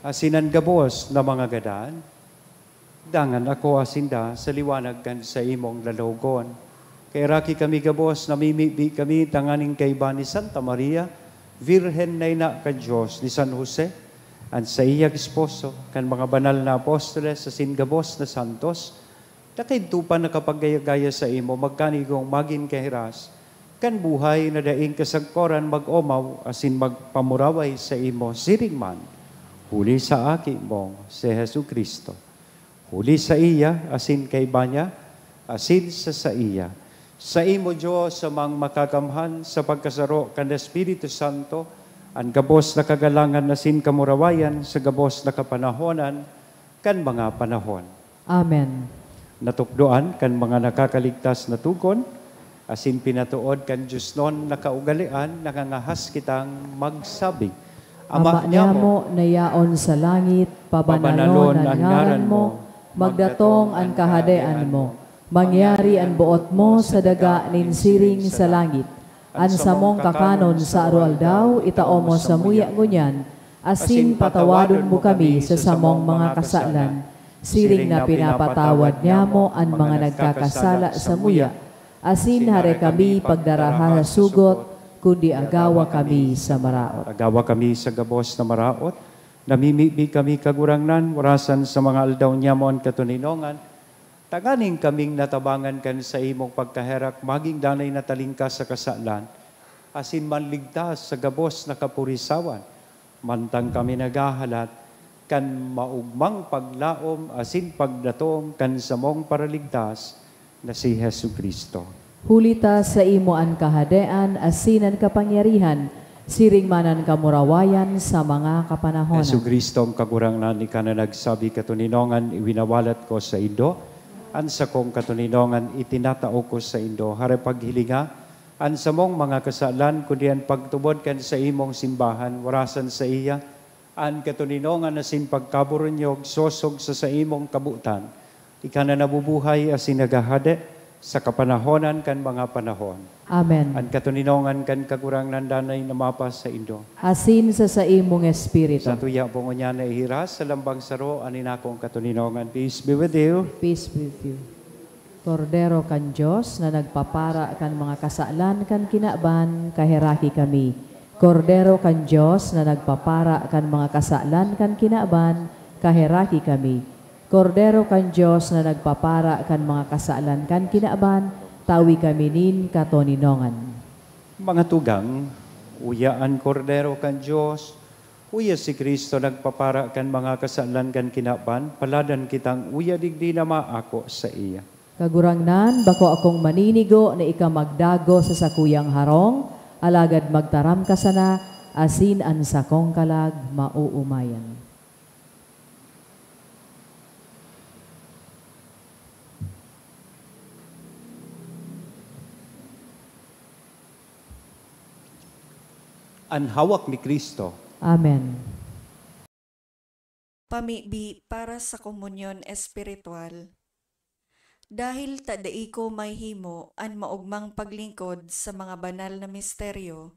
Asinan gabos na mga gadan, dangan ako asinda sa liwanag kan sa imong lalogon. Kay raki kami gabos, namimibi kami tanganing kaiba ni Santa Maria, Virhen na ina ka Diyos ni San Jose, an sa iyag esposo, kan mga banal na apostoles sa singabos na santos, nakidtupan na kapag gaya-gaya sa imo, magkanigong magin kahiras, kan buhay na daing kasagkoran mag-omaw, asin magpamuraway sa imo, siring man, huli sa aki mong si Jesu Kristo. Huli sa iya, asin kay banya, asin sa iya. Sa imo, Diyos, sa mang makakamhan, sa pagkasaro kan Espiritu Santo, ang gabos na kagalangan asin kamurawayan, sa gabos na kapanahonan, kan mga panahon. Amen. Natukdoan kan mga nakakaligtas na tugon, asin pinatuod kan Diyos noon nakaugalian, nakangahas kitang magsabi. Ama niya mo, nayaon sa langit, pabanalon ang ngaran mo, magdatong ang kahadean mo, mangyari ang buot mo sa daga nin siring sa langit. An samong kakanon sa arualdaw, itao mo sa muya ngunyan, asin patawadon mo kami sa samong mga kasalan, siring na pinapatawad niya mo ang mga nagkakasala sa muya, asin hare kami pagdaraha sa sugot, kundi agawa kami sa maraot. Agawa kami sa gabos na maraot, namimibi kami kagurangnan, warasan sa mga aldaw niya mo ang katuninongan, taganing kaming natabangan kan sa imong pagkaherak, maging danay na talingkas sa kasalan, asin manligtas sa gabos na kapurisawan, mantang kami nagahalat, kan maugmang paglaom, asin pagdatong kan samong paraligtas, na si Jesu Kristo. Hulita sa imo an kahadean, asinan kapangyarihan, siring manan kamurawayan sa mga kapanahonan. Jesu Kristo ang kagurangnan, ika na nagsabi katuninongan, iwinawalat ko sa Indo, an sa kong katuninongan, itinatao ko sa Indo, hare paghilinga, an sa mong mga kasalan, kundi an pagtubod kan sa imong simbahan, warasan sa iya, an katuninongan na sin pagkaburonyog, sosog sa imong kabutan, ika na nabubuhay asin nagahade sa kapanahonan kan mga panahon. Amen. Ang katuninongan kan kagurangnan danay na mapas sa Indo. Asin sa imong espiritu. Sa tuya po niya na ihiras, sa lambang saro, anin akong katuninongan. Peace be with you. Peace be with you. Kordero kan Diyos na nagpapara kan mga kasalan kan kinaban, kahiraki kami. Kordero kan Diyos na nagpapara kan mga kasalan kan kinaban, kahiraki kami. Kordero kan Diyos na nagpapara kan mga kasalan kan kinaaban, tawi kami nin katoninongan. Mga tugang, uyaan kordero kan Diyos, uya si Kristo nagpapara kan mga kasalan kan kinaaban, paladan kitang uya digdi na maako sa iya. Kagurangnan, bako akong maninigo na ika magdago sa sakuyang harong, alagad magtaram ka sana, asin an sakong kalag mauumayan. Ang hawak ni Kristo. Amen. Pamibi para sa komunyon espiritual. Dahil tadai ko may himo an maugmang paglingkod sa mga banal na misteryo,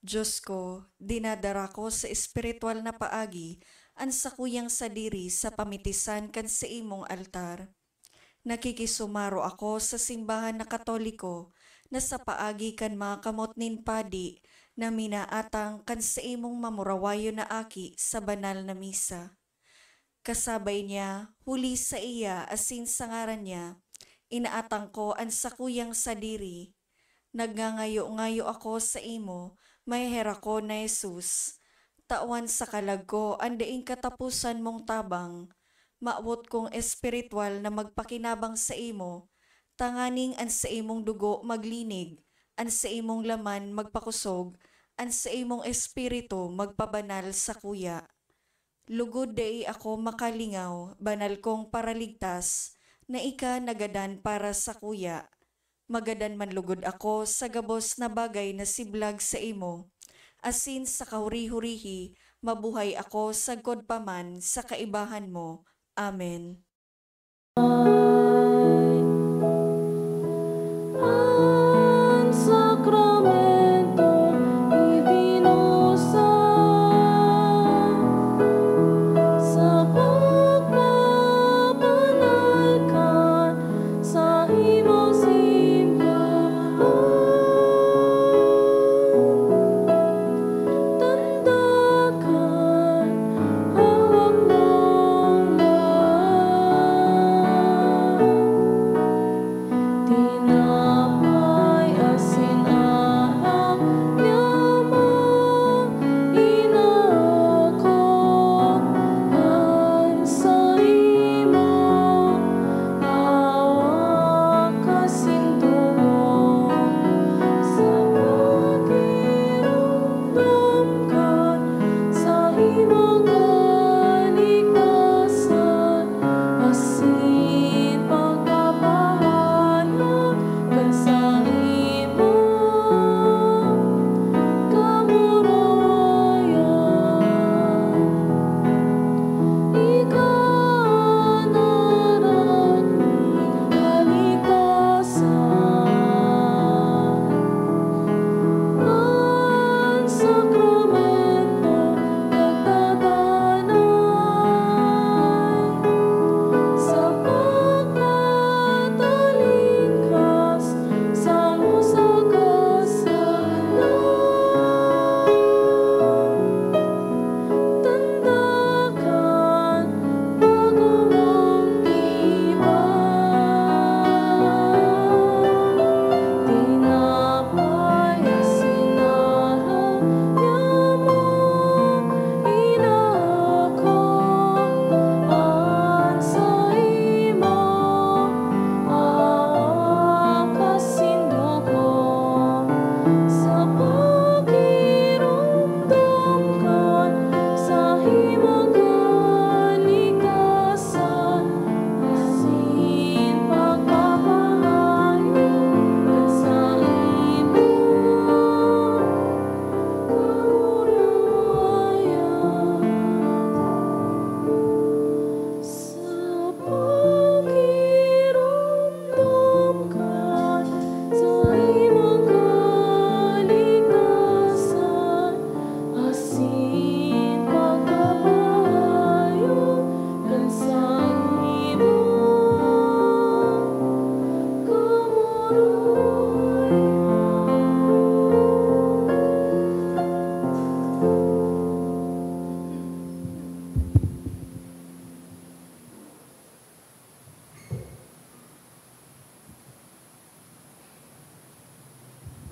Diyos ko, dinadara ko sa espiritual na paagi an sakuyang sadiri sa pamitisan kan sa imong altar. Nakikisumaro ako sa simbahan na Katoliko na sa paagi kan mga kamot nin padi na minaatang kan sa imong mamurawayo na aki sa banal na misa. Kasabay niya, huli sa iya asin sa ngaran niya, inaatang ko ang sakuyang sadiri. Nagngangayo-ngayo ako sa imo, may hera ko na Jesus. Tawan sa kalag ko, andaing katapusan mong tabang. Maawot kong espiritual na magpakinabang sa imo, tanganing an sa imong dugo maglinig, an sa imong laman magpakusog, an sa imong espiritu magpabanal sa kuya. Lugod dai ako makalingaw, banal kong paraligtas, na ika nagadan para sa kuya. Magadan man lugod ako sa gabos na bagay na siblag sa imo. Asin sa kahuri-hurihi, mabuhay ako sagkod paman sa kaibahan mo. Amen.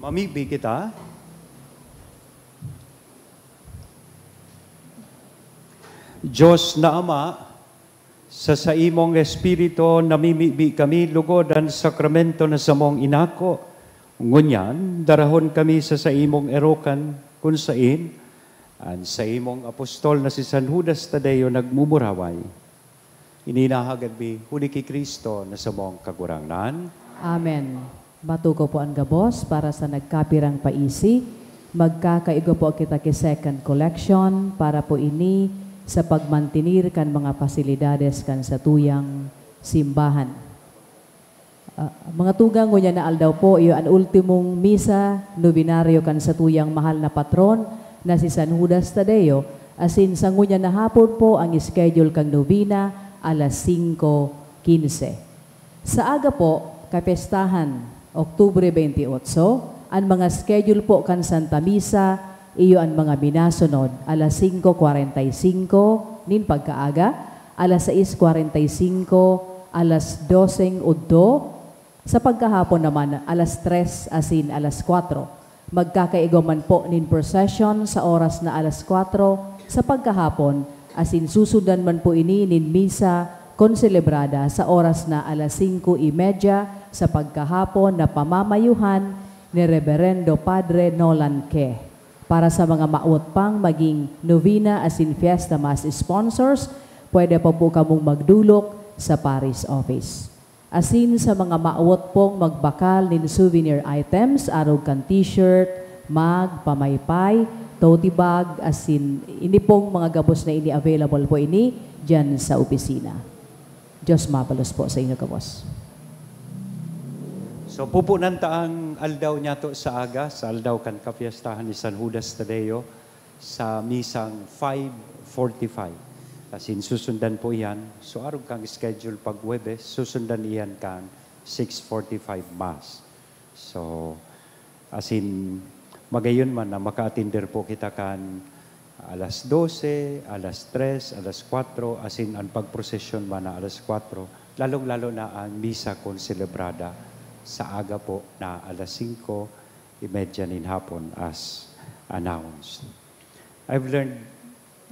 Mamibig kita. Diyos na Ama, Sa imong espiritu namimibi kami lugod ang sakramento na samong inako. Ngunyan, darahon kami sa imong erokan kung sain, an sa imong apostol na si San Judas Tadeo nagmumuraway. Ininahagad mi, huli kay Kristo na samong kagurangnan. Amen. Matuko po ang gabos para sa nagkapirang paisi. Magkakaigo po kita ki second collection para po ini sa pagmantinir kan mga pasilidades kan sa tuyang simbahan. Mga tugang ngunya na aldaw po, iyo ang ultimong misa, novenaryo kan sa tuyang mahal na patron na si San Judas Tadeo. Asin sa ngunya na hapon po ang schedule kang novena alas 5:15. Sa aga po, kapestahan, Oktubre 28, ang mga schedule po kan Santa Misa, iyo ang mga binasunod, alas 5:45, nin pagkaaga, alas 6:45, alas 12:00 udto, sa pagkahapon naman, alas 3 asin alas 4. Magkakaigo man po nin procession sa oras na alas 4, sa pagkahapon, asin susundan man po ini nin misa konselebrada sa oras na alas 5:30 sa pagkahapon na pamamayuhan ni Reverendo Padre Nolan Ke. Para sa mga maot pang maging novena asin fiesta mass sponsors, pwede po kamong magdulok sa parish office. Asin sa mga maot pong magbakal nin souvenir items, arog kan t-shirt, mag, pamaypay, tote bag, asin ini pong mga gabos na ini available po ini dyan sa opisina. Diyos mabalos po sa inyo gabos. So pupunan taang aldaw niya to sa aga, sa aldaw kan kapiestahan ni San Judas Tadeo sa misang 5:45. Asin susundan po yan. So arog kang schedule pag Huwebes, susundan iyan kan 6:45 Mass. So asin magayon man na maka-attender po kita kan alas 12, alas 3, alas 4, asin ang pagprosesyon man na alas 4, lalong-lalo na ang misa konselebrada sa aga po na alas 5:30 nin hapon as announced. I've learned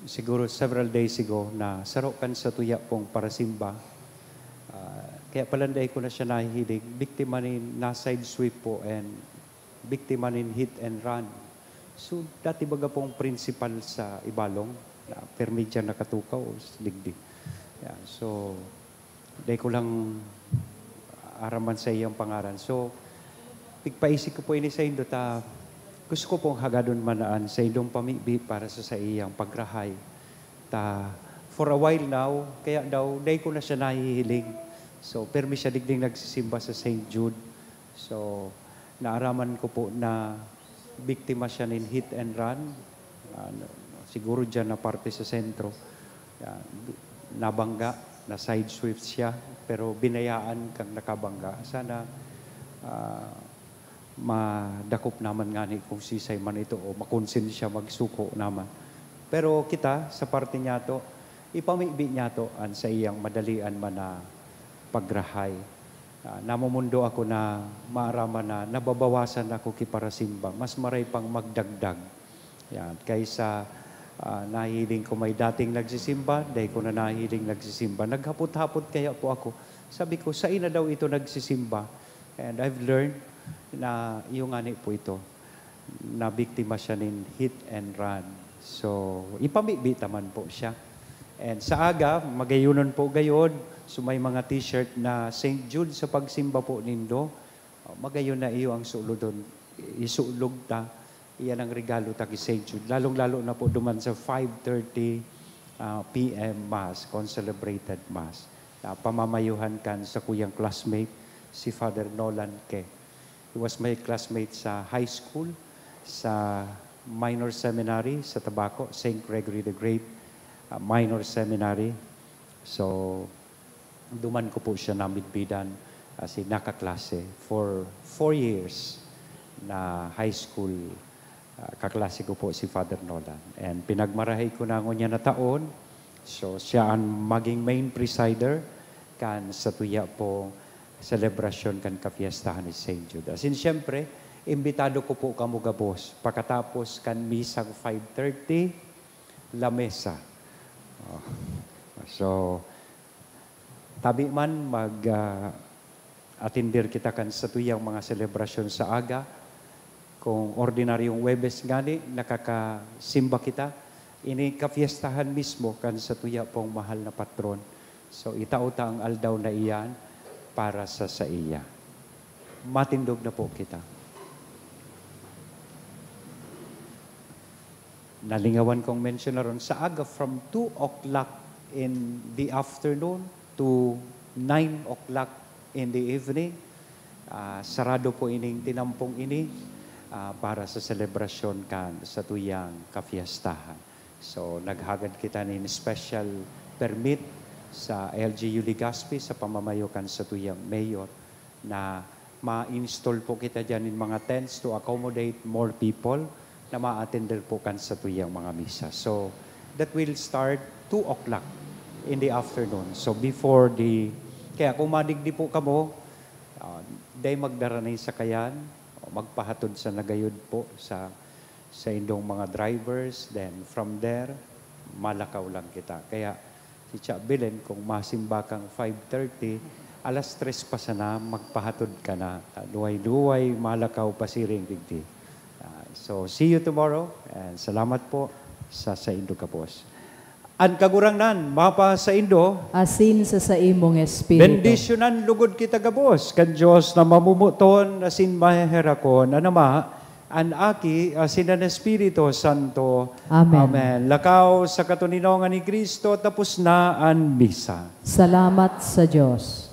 siguro several days ago na sarokan sa tuya pong parasimba. Kaya palanday ko na siya nahihilig. Biktima nin na side sweep po and biktima nin hit and run. So dati baga pong principal sa Ibalong na permit siya nakatukaw o ligdig. Yeah, so day ko lang araman sa iyang pangaran. So, pigpaisip ko po ini sa indo ta, gusto ko pong hagadon manaan sa indong pamibi para sa iyang pagrahay. Ta, for a while now, kaya daw, day ko na siya nahihiling. So, permi siya digding nagsisimba sa St. Jude. So, naaraman ko po na biktima siya nin hit and run. Siguro dyan na parte sa sentro. Nabangga, na side sweep siya. Pero binayaan kang nakabangga. Sana madakop naman nga ni kung sisay man ito o makonsin siya magsuko naman. Pero kita, sa parte niya to, ipamibi niya to sa iyang madalian man na pagrahay. Namumundo ako na maaraman na nababawasan ako kiparasimba. Mas maray pang magdagdag. Yan, kaysa nahiling ko may dating nagsisimba, dahil ko na nahiling nagsisimba. Naghapot-hapot kaya po ako. Sabi ko, sa ina daw ito nagsisimba. And I've learned na yung ani po ito, na biktima siya nin hit and run. So, ipamibita man po siya. And sa aga, magayunon po gayon, so may mga t-shirt na St. Jude sa pagsimba po nindo, magayon na iyo ang sulodon, isulog ta. Iyan ang regalo ta kay St. Jude. Lalong-lalo na po duman sa 5:30 p.m. Mass, concelebrated Mass. Pamamayuhan kan sa kuyang classmate, si Father Nolan Ke. He was my classmate sa high school, sa minor seminary sa Tabaco, St. Gregory the Great Minor Seminary. So, duman ko po siya namidbidan as nakaklase for 4 years na high school. Kaklase ko po si Father Nolan. And pinagmarahay ko na niya na taon. So, siya ang maging main presider kan sa tuya po celebration kan kapiestahan ni St. Jude. Sin siyempre, imbitado ko po kamugabos. Pagkatapos kan misang 5:30, lamesa. So, tabi man mag-atindir kita kan sa tuyang mga selebrasyon sa aga. Kung ordinaryong Webes gani, nakakasimba kita, ini kafiestahan mismo kan sa tuya pong mahal na patron. So itauta ang aldaw na iyan para sa iya. Matindog na po kita. Nalingawan kong mention na ron sa aga from 2 o'clock in the afternoon to 9 o'clock in the evening. Sarado po ining tinampong ini para sa selebrasyon kan sa tuyang kafiestahan. So naghagad kita nin special permit sa LGU Legazpi sa pamamayokan sa tuyang mayor na ma-install po kita dyan in mga tents to accommodate more people na ma-attender po kan sa tuyang mga misa. So, that will start 2 o'clock in the afternoon. So, before kaya kung madigdi po kamo, day magdaranay sa kayan, magpahatod sa nagayod po sa indong mga drivers. Then, from there, malakaw lang kita. Kaya, si Cha Belen, kung masimba kang 5:30, alas 3 pa sana, magpahatod ka na. Duway-duway, malakaw pasiring digdi. So, see you tomorrow. And salamat po sa Indo Kapos. An kagurangnan, mapa sa Indo, asin sa imong espiritu. bendisyonan lugod kita gabos. Kan Diyos na mamumuton, asin maheherakon, anama, an aki, asin an Espiritu Santo. Amen. Amen. Lakaw sa katuninongan ni Kristo, tapos na an misa. Salamat sa Diyos.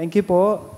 Thank you po.